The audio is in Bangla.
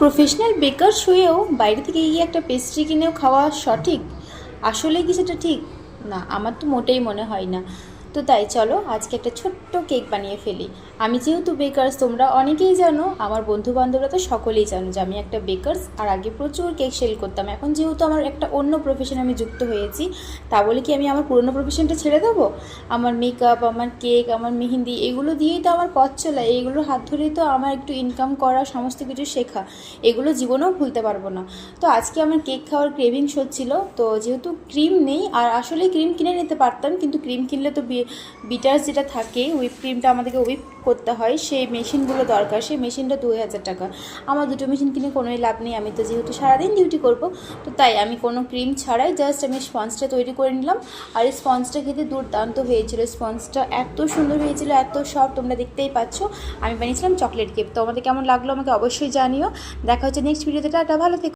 প্রফেশনাল বেকার হয়েও বাইরে থেকে গিয়ে একটা পেস্ট্রি কিনেও খাওয়া সঠিক? আসলে কি সেটা ঠিক? না, আমার তো মোটেই মনে হয় না। তো তাই চলো আজকে একটা ছোট্ট কেক বানিয়ে ফেলি। আমি যেহেতু বেকারস, তোমরা অনেকেই জানো, আমার বন্ধুবান্ধবরা তো সকলেই জানো যে আমি একটা বেকারস, আর আগে প্রচুর কেক সেল করতাম। এখন যেহেতু আমার একটা অন্য প্রফেশনে আমি যুক্ত হয়েছি, তা বলে কি আমি আমার পুরনো প্রফেশনটা ছেড়ে দেবো? আমার মেকআপ, আমার কেক, আমার মেহেন্দি, এগুলো দিয়েই তো আমার পথ চলা, এইগুলোর হাত ধরেই তো আমার একটু ইনকাম করা, সমস্ত কিছু শেখা, এগুলো জীবনেও ভুলতে পারবো না। তো আজকে আমার কেক খাওয়ার ক্রেভিংস হচ্ছিল, তো যেহেতু ক্রিম নেই, আর আসলে ক্রিম কিনে নিতে পারতাম, কিন্তু ক্রিম কিনলে তো বিটার যেটা থাকে, হুইপ ক্রিমটা আমাদেরকে হুইপ করতে হয়, সেই মেশিনগুলো দরকার। সেই মেশিনটা 2000 টাকা। আমার দুটো মেশিন কিনে কোনোই লাভ নেই, আমি তো যেহেতু সারাদিন ডিউটি করব। তো তাই আমি কোনো ক্রিম ছাড়াই জাস্ট আমি স্পঞ্জটা তৈরি করে নিলাম। আর এই স্পঞ্জটা খেতে দুর্দান্ত হয়েছিল। স্পঞ্জটা এত সুন্দর হয়েছিল, এত সব, তোমরা দেখতেই পাচ্ছ। আমি বানিয়েছিলাম চকলেট কেক। তো আমাদের কেমন লাগলো আমাকে অবশ্যই জানিও। দেখা হচ্ছে নেক্সট ভিডিওতে। টাটা, ভালো থেকো।